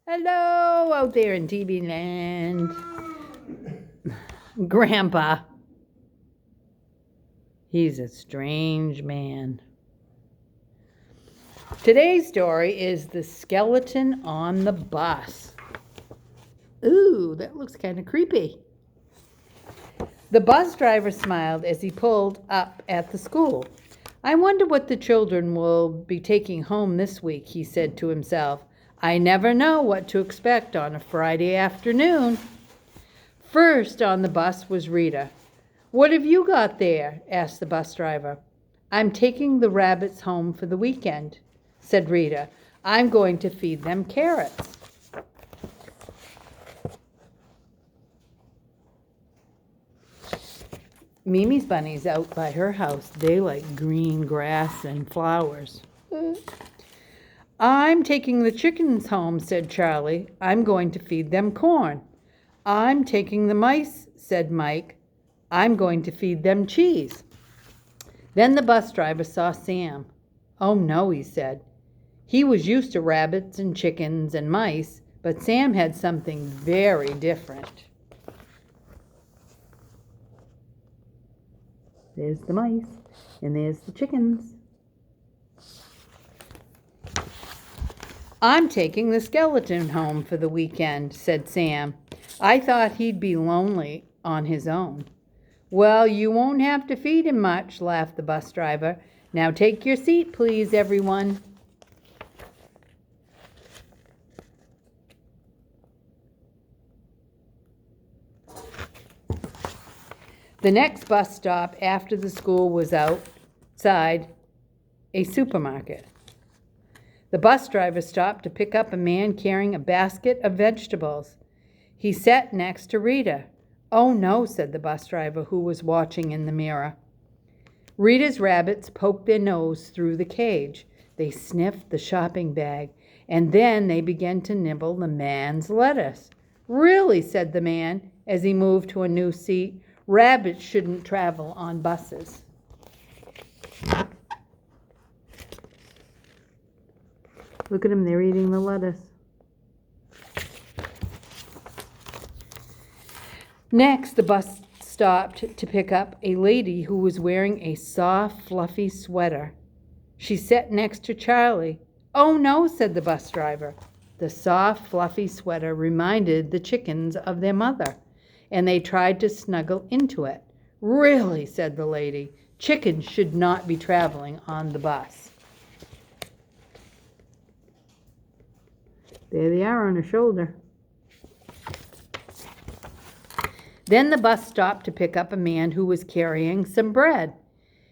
Hello out there in TV land. Grandpa. He's a strange man. Today's story is The Skeleton on the Bus. Ooh, that looks kind of creepy. The bus driver smiled as he pulled up at the school. I wonder what the children will be taking home this week, he said to himself. I never know what to expect on a Friday afternoon. First on the bus was Rita. What have you got there? Asked the bus driver. I'm taking the rabbits home for the weekend, said Rita. I'm going to feed them carrots. Mimi's bunny's out by her house. They like green grass and flowers. I'm taking the chickens home, said Charlie. I'm going to feed them corn. I'm taking the mice, said Mike. I'm going to feed them cheese. Then the bus driver saw Sam. Oh no, he said. He was used to rabbits and chickens and mice, but Sam had something very different. There's the mice, and there's the chickens. I'm taking the skeleton home for the weekend, said Sam. I thought he'd be lonely on his own. Well, you won't have to feed him much, laughed the bus driver. Now take your seat, please, everyone. The next bus stop after the school was outside a supermarket. The bus driver stopped to pick up a man carrying a basket of vegetables. He sat next to Rita. Oh no, said the bus driver, who was watching in the mirror. Rita's rabbits poked their nose through the cage. They sniffed the shopping bag, and then they began to nibble the man's lettuce. Really, said the man as he moved to a new seat, rabbits shouldn't travel on buses. Look at them, they're eating the lettuce. Next, the bus stopped to pick up a lady who was wearing a soft, fluffy sweater. She sat next to Charlie. Oh no, said the bus driver. The soft, fluffy sweater reminded the chickens of their mother, and they tried to snuggle into it. Really, said the lady, chickens should not be traveling on the bus. There they are on her shoulder. Then the bus stopped to pick up a man who was carrying some bread.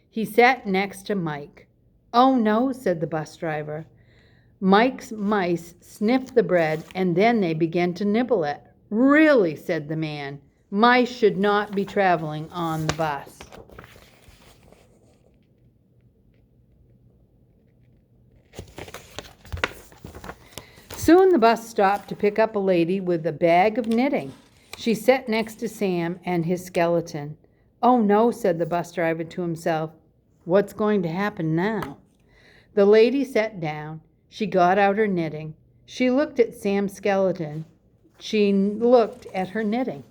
He sat next to Mike. Oh no, said the bus driver. Mike's mice sniffed the bread and then they began to nibble it. Really, said the man, mice should not be traveling on the bus. Soon the bus stopped to pick up a lady with a bag of knitting. She sat next to Sam and his skeleton. Oh no, said the bus driver to himself. What's going to happen now? The lady sat down. She got out her knitting. She looked at Sam's skeleton. She looked at her knitting.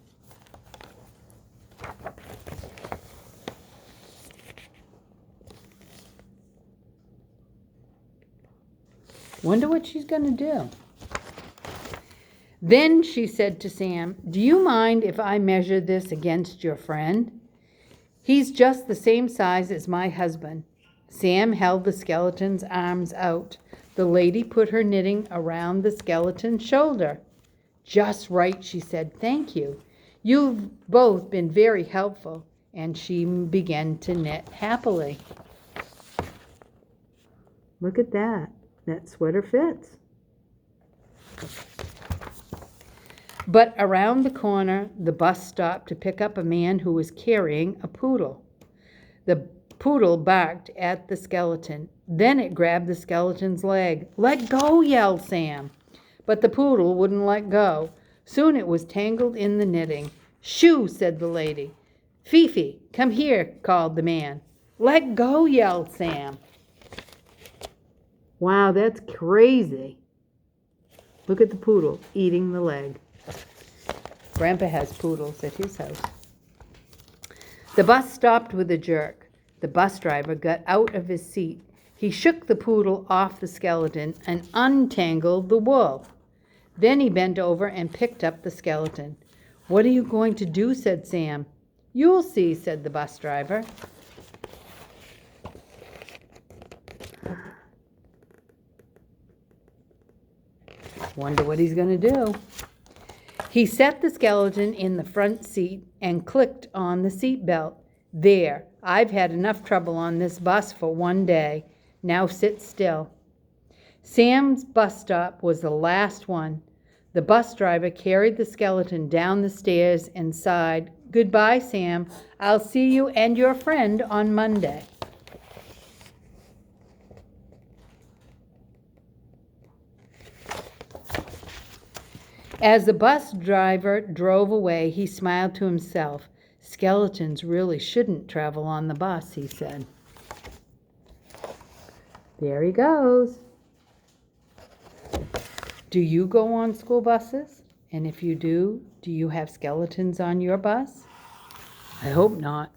Wonder what she's going to do. Then she said to Sam, do you mind if I measure this against your friend? He's just the same size as my husband. Sam held the skeleton's arms out. The lady put her knitting around the skeleton's shoulder. Just right, she said, thank you. You've both been very helpful. And she began to knit happily. Look at that. That sweater fits. But around the corner, the bus stopped to pick up a man who was carrying a poodle. The poodle barked at the skeleton. Then it grabbed the skeleton's leg. Let go, yelled Sam. But the poodle wouldn't let go. Soon it was tangled in the knitting. Shoo, said the lady. Fifi, come here, called the man. Let go, yelled Sam. Wow, that's crazy. Look at the poodle eating the leg. Grandpa has poodles at his house. The bus stopped with a jerk. The bus driver got out of his seat. He shook the poodle off the skeleton and untangled the wool. Then he bent over and picked up the skeleton. "What are you going to do?" said Sam. "You'll see," said the bus driver. Wonder what he's going to do. He set the skeleton in the front seat and clicked on the seat belt. "There, I've had enough trouble on this bus for one day. Now sit still." Sam's bus stop was the last one. The bus driver carried the skeleton down the stairs and sighed, "Goodbye, Sam. I'll see you and your friend on Monday." As the bus driver drove away, he smiled to himself. "Skeletons really shouldn't travel on the bus," he said. There he goes. Do you go on school buses? And if you do you have skeletons on your bus? I hope not.